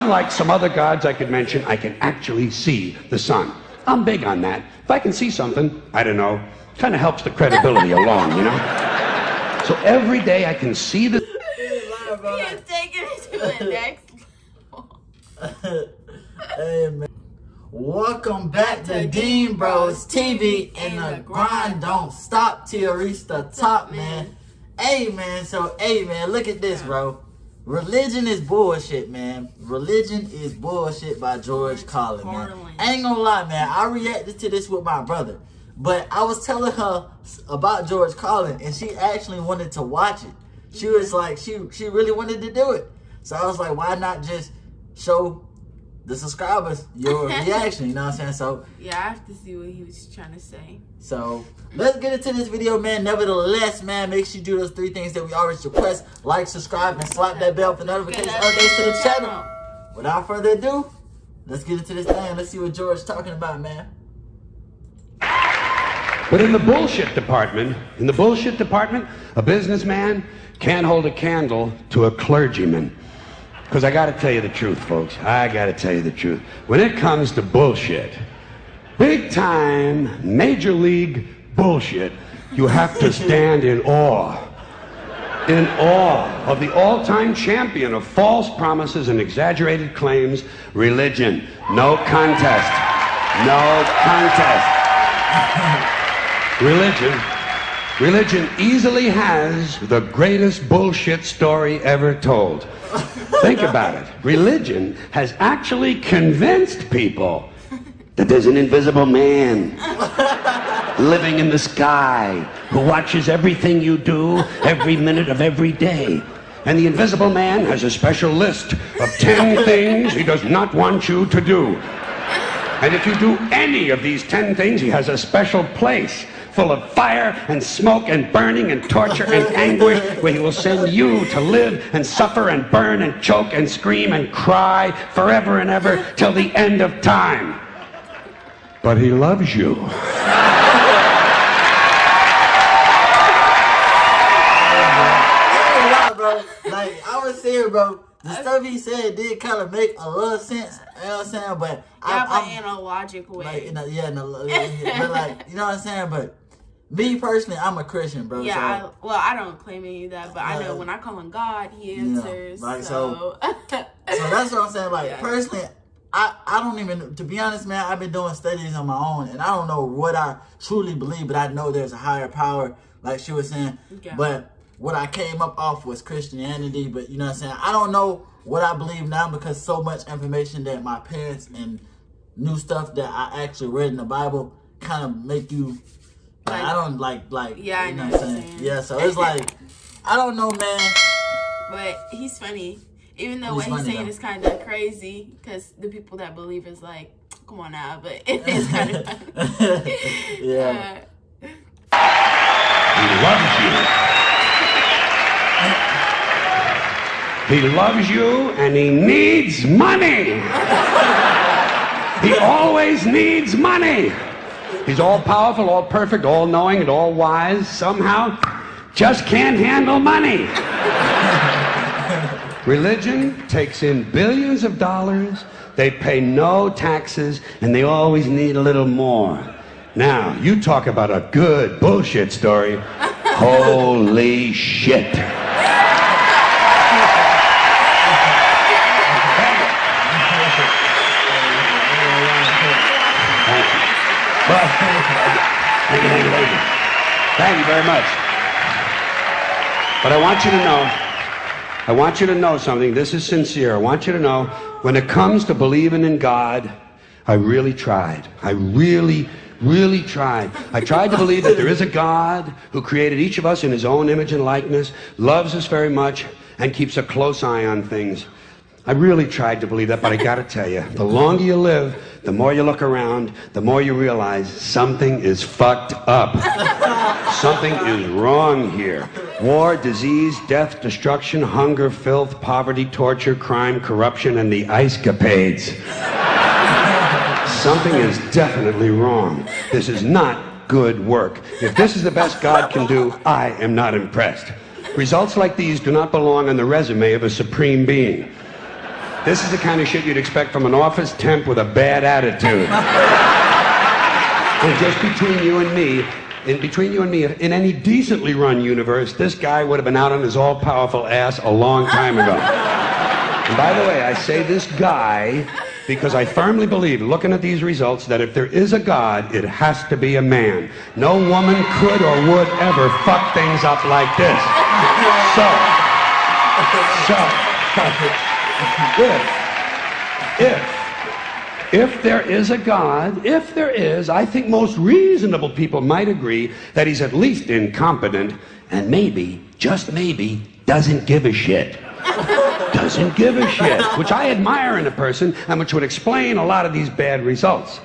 Unlike some other gods I could mention, I can actually see the sun. I'm big on that. If I can see something, I don't know, kind of helps the credibility along, you know? So every day I can see the... He's taking it to the next level. Hey, man. Welcome back to Dean Bros TV, and the grind don't stop till you reach the top, man. Hey, man, look at this, bro. Religion is bullshit, man. Religion is bullshit by George Carlin, man. I ain't gonna lie, man. I reacted to this with my brother, but I was telling her about George Carlin, and she actually wanted to watch it. She was like, she really wanted to do it. So I was like, why not just show the subscribers your reaction, you know what I'm saying? So yeah, I have to see what he was trying to say. So let's get into this video, man. Nevertheless, man, make sure you do those 3 things that we always request: like, subscribe, and slap that bell for notifications, updates to the channel. Without further ado, let's get into this thing. Let's see what George's talking about, man. But in the bullshit department, a businessman can't hold a candle to a clergyman. Because I got to tell you the truth, folks. I got to tell you the truth. When it comes to bullshit, big time, major league bullshit, you have to stand in awe. In awe of the all-time champion of false promises and exaggerated claims, religion. No contest. No contest. Religion easily has the greatest bullshit story ever told. Think about it. Religion has actually convinced people that there's an invisible man living in the sky who watches everything you do every minute of every day. And the invisible man has a special list of 10 things he does not want you to do. And if you do any of these 10 things, he has a special place full of fire and smoke and burning and torture and anguish, where he will send you to live and suffer and burn and choke and scream and cry forever and ever till the end of time. But he loves you. Bro, like I was saying, bro, the stuff he said did kind of make a little sense, you know what I'm saying? But I'm in a logical way. Like, but like, you know what I'm saying? But me personally, I'm a Christian, bro. Yeah, so, I don't claim any of that, but I know when I call him God, he answers. Like, so that's what I'm saying. Like, yeah. Personally, I don't even, to be honest, man, I've been doing studies on my own, and I don't know what I truly believe, but I know there's a higher power, like she was saying. Yeah. But what I came up off was Christianity, but you know what I'm saying? I don't know what I believe now, because so much information that my parents and new stuff that I actually read in the Bible kind of make you, like, I don't like, yeah, you know what I'm saying? Yeah, so it's like, I don't know, man. But he's funny. Even though what he's saying is kind of crazy, because the people that believe is like, come on now, but it is kind of funny. Yeah. He loves you. He loves you, and he needs money. He always needs money. He's all powerful, all perfect, all knowing, and all wise. Somehow, just can't handle money. Religion takes in billions of dollars. They pay no taxes, and they always need a little more. Now, you talk about a good bullshit story. Holy shit. Thank you very much. But I want you to know something. This is sincere. I want you to know, when it comes to believing in God, I really tried. I really tried. I tried to believe that there is a God who created each of us in his own image and likeness, loves us very much, and keeps a close eye on things. I really tried to believe that, but I gotta tell you, the longer you live, the more you look around, the more you realize something is fucked up. Something is wrong here. War, disease, death, destruction, hunger, filth, poverty, torture, crime, corruption, and the ice-capades. Something is definitely wrong. This is not good work. If this is the best God can do, I am not impressed. Results like these do not belong on the resume of a supreme being. This is the kind of shit you'd expect from an office temp with a bad attitude. And just between you and me, in any decently run universe, this guy would have been out on his all-powerful ass a long time ago. And by the way, I say this guy because I firmly believe, looking at these results, that if there is a God, it has to be a man. No woman could or would ever fuck things up like this. If there is a God, if there is, I think most reasonable people might agree that he's at least incompetent and maybe, just maybe, doesn't give a shit. Doesn't give a shit, which I admire in a person and which would explain a lot of these bad results.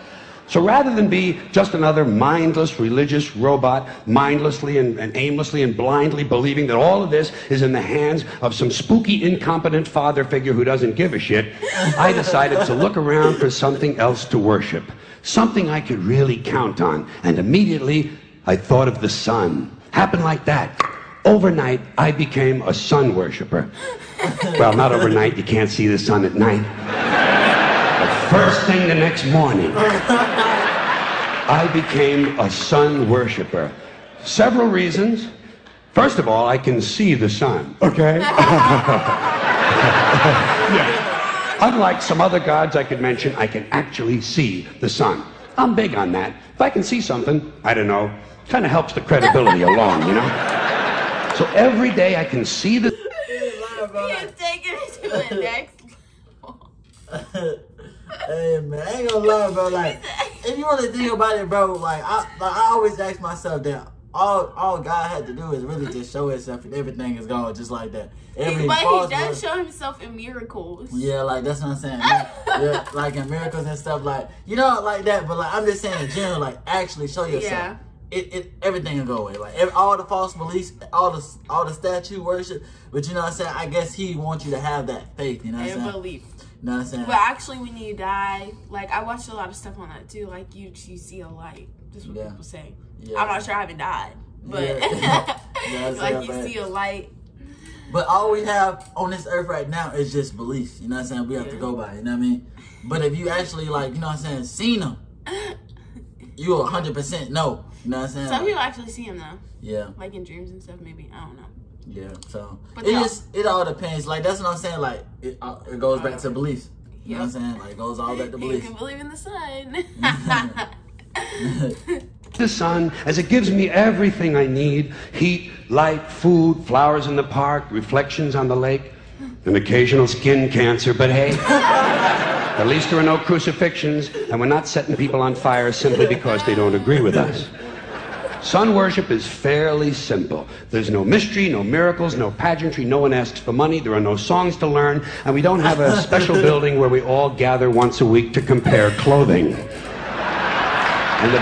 So rather than be just another mindless religious robot, mindlessly and aimlessly and blindly believing that all of this is in the hands of some spooky, incompetent father figure who doesn't give a shit, I decided to look around for something else to worship, something I could really count on. And immediately, I thought of the sun. Happened like that. Overnight, I became a sun worshiper. Well, not overnight. You can't see the sun at night. First thing the next morning, I became a sun worshiper. Several reasons. First of all, I can see the sun, okay? Yeah. Unlike some other gods I could mention, I can actually see the sun. I'm big on that. If I can see something, I don't know, kind of helps the credibility along, you know? So every day I can see the... He's taking it to the next level. Hey man, I ain't gonna lie, bro. Like, if you really think about it, bro, like I always ask myself that all God had to do is really just show himself, and everything is gone just like that. But he does show himself in miracles. Yeah, like that's what I'm saying. Yeah, like in miracles and stuff, like you know, like that. But like I'm just saying in general, like actually show yourself. Yeah. Everything will go away. Like all the false beliefs, all the statue worship. But you know what I'm saying? I guess he wants you to have that faith. You know what I'm saying? And belief. You know what I'm saying? But actually, when you die, like I watched a lot of stuff on that too. Like you see a light. That's what people say. Yeah. I'm not sure I haven't died, but like you see a light. But all we have on this earth right now is just belief. You know what I'm saying? We have to go by. You know what I mean? But if you actually like, you know what I'm saying, seen them, you 100% know. You know what I'm saying? Some people actually see him though. Yeah. Like in dreams and stuff, maybe. I don't know. Yeah, so but it all depends. Like that's what I'm saying. Like it goes back to belief. You know what I'm saying? Like it goes all back to belief. You can believe in the sun. The sun, as it gives me everything I need: heat, light, food, flowers in the park, reflections on the lake, an occasional skin cancer. But hey, at least there are no crucifixions, and we're not setting people on fire simply because they don't agree with us. Sun worship is fairly simple. There's no mystery, no miracles, no pageantry, no one asks for money, there are no songs to learn, and we don't have a special building where we all gather once a week to compare clothing. And the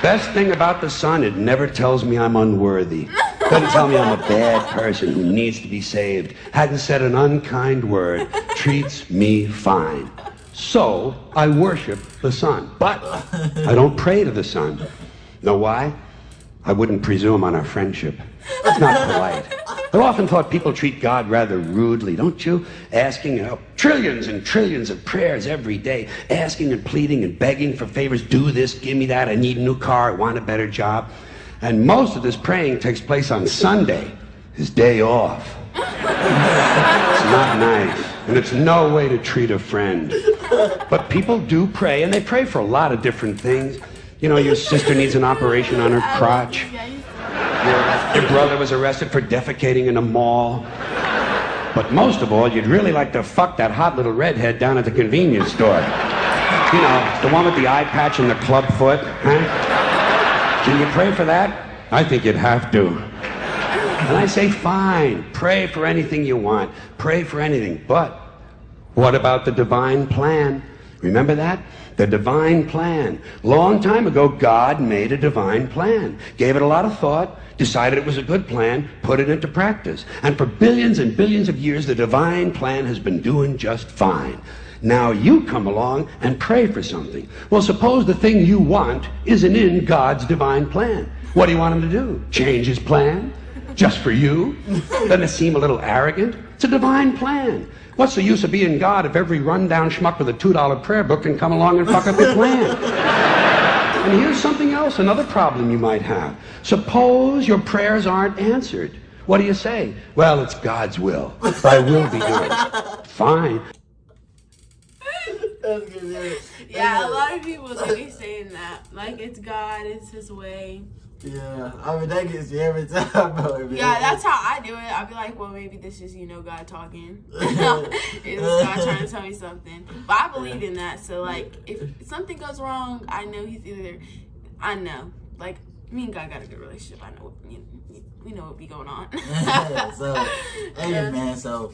best thing about the sun, it never tells me I'm unworthy. Doesn't tell me I'm a bad person who needs to be saved. Hadn't said an unkind word. Treats me fine. So, I worship the sun. But I don't pray to the sun. Know why? I wouldn't presume on our friendship. It's not polite. I've often thought people treat God rather rudely, don't you? Asking trillions and trillions of prayers every day, asking and pleading and begging for favors. Do this, give me that, I need a new car, I want a better job. And most of this praying takes place on Sunday, his day off. It's not nice, and it's no way to treat a friend. But people do pray, and they pray for a lot of different things. You know, your sister needs an operation on her crotch. Your brother was arrested for defecating in a mall. But most of all, you'd really like to fuck that hot little redhead down at the convenience store. You know, the one with the eye patch and the club foot, huh? Can you pray for that? I think you'd have to. And I say, fine, pray for anything you want. Pray for anything. But what about the divine plan? Remember that? The divine plan. Long time ago, God made a divine plan. Gave it a lot of thought, decided it was a good plan, put it into practice. And for billions and billions of years, the divine plan has been doing just fine. Now you come along and pray for something. Well, suppose the thing you want isn't in God's divine plan. What do you want him to do? Change his plan? Just for you? Doesn't it seem a little arrogant? It's a divine plan. What's the use of being God if every rundown schmuck with a $2 prayer book can come along and fuck up your plan? And here's something else, another problem you might have. Suppose your prayers aren't answered. What do you say? Well, it's God's will. I will be doing it. Fine. Yeah, a lot of people be saying that. Like, it's God, it's His way. Yeah, I mean, that gets you every time, bro. Yeah, that's how I do it. I'll be like, well, maybe this is, God talking. It's God trying to tell me something. But I believe in that. So, like, if something goes wrong, I know Like, me and God got a good relationship. I know we know what be going on. Yeah, so, hey, man, so...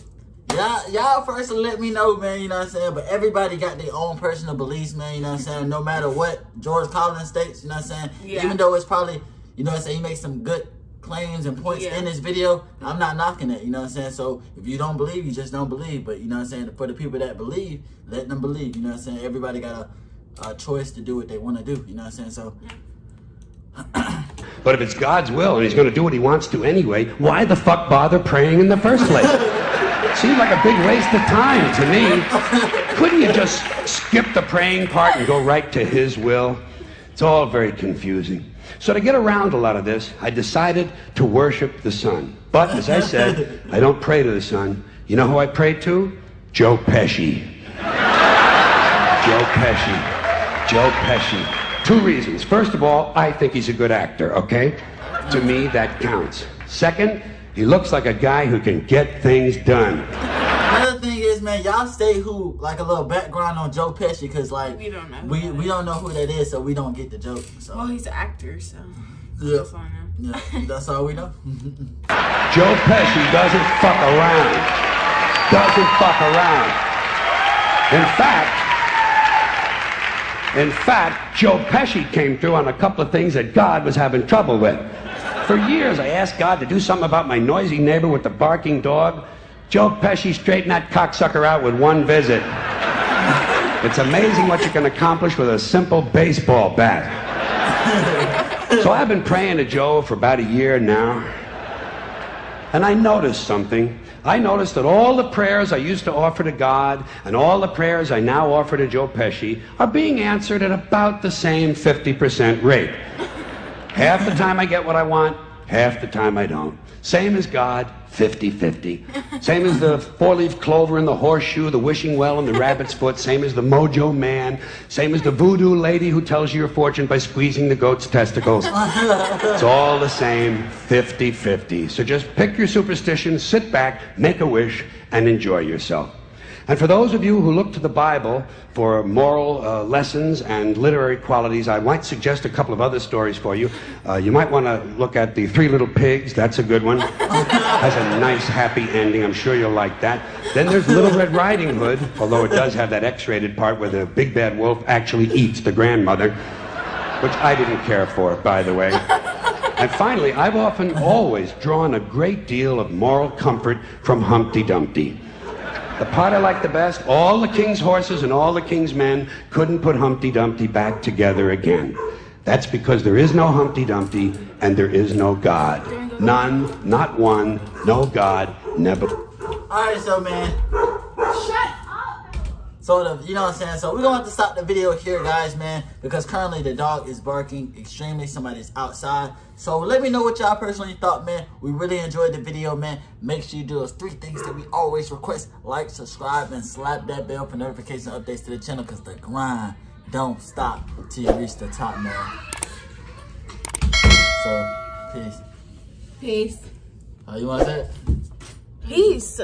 Y'all first let me know, man, you know what I'm saying? But everybody got their own personal beliefs, man, you know what I'm saying? No matter what George Carlin states, you know what I'm saying? Yeah. Even though it's probably, you know what I'm saying, he makes some good claims and points in this video, I'm not knocking it, you know what I'm saying? So if you don't believe, you just don't believe. But, you know what I'm saying, for the people that believe, let them believe, you know what I'm saying? Everybody got a choice to do what they want to do, you know what I'm saying? So... But if it's God's will and He's going to do what He wants to anyway, why the fuck bother praying in the first place? Seems like a big waste of time to me. Couldn't you just skip the praying part and go right to His will? It's all very confusing. So to get around a lot of this, I decided to worship the sun. But as I said, I don't pray to the sun. You know who I pray to? Joe Pesci. Joe Pesci. Joe Pesci. 2 reasons. First of all, I think he's a good actor, okay? To me, that counts. Second, he looks like a guy who can get things done. Another thing is, man, y'all stay like a little background on Joe Pesci, because like we don't know we don't know who that is, so we don't get the joke. So. Well, he's an actor, so that's all I know. Yeah, that's all we know. Joe Pesci doesn't fuck around. Doesn't fuck around. In fact, Joe Pesci came through on a couple of things that God was having trouble with. For years, I asked God to do something about my noisy neighbor with the barking dog. Joe Pesci straightened that cocksucker out with 1 visit. It's amazing what you can accomplish with a simple baseball bat. So I've been praying to Joe for about a year now. And I noticed something. I noticed that all the prayers I used to offer to God and all the prayers I now offer to Joe Pesci are being answered at about the same 50% rate. Half the time I get what I want, half the time I don't. Same as God, 50-50. Same as the 4-leaf clover and the horseshoe, the wishing well and the rabbit's foot. Same as the mojo man. Same as the voodoo lady who tells you your fortune by squeezing the goat's testicles. It's all the same, 50-50. So just pick your superstition, sit back, make a wish, and enjoy yourself. And for those of you who look to the Bible for moral lessons and literary qualities, I might suggest a couple of other stories for you. You might want to look at The 3 Little Pigs. That's a good one. Has a nice, happy ending. I'm sure you'll like that. Then there's Little Red Riding Hood, although it does have that X-rated part where the big bad wolf actually eats the grandmother, which I didn't care for, by the way. And finally, I've always drawn a great deal of moral comfort from Humpty Dumpty. The part I like the best, all the king's horses and all the king's men couldn't put Humpty Dumpty back together again. That's because there is no Humpty Dumpty and there is no God. None, not one, no God, never. Alright, so man. Shut up! Sort of, you know what I'm saying? So we're gonna have to stop the video here, guys, man, because currently the dog is barking extremely. Somebody's outside. So let me know what y'all personally thought, man. We really enjoyed the video, man. Make sure you do those 3 things that we always request. Like, subscribe, and slap that bell for notification updates to the channel, because the grind don't stop till you reach the top, man. So, peace. Peace. Oh, you want that? Peace.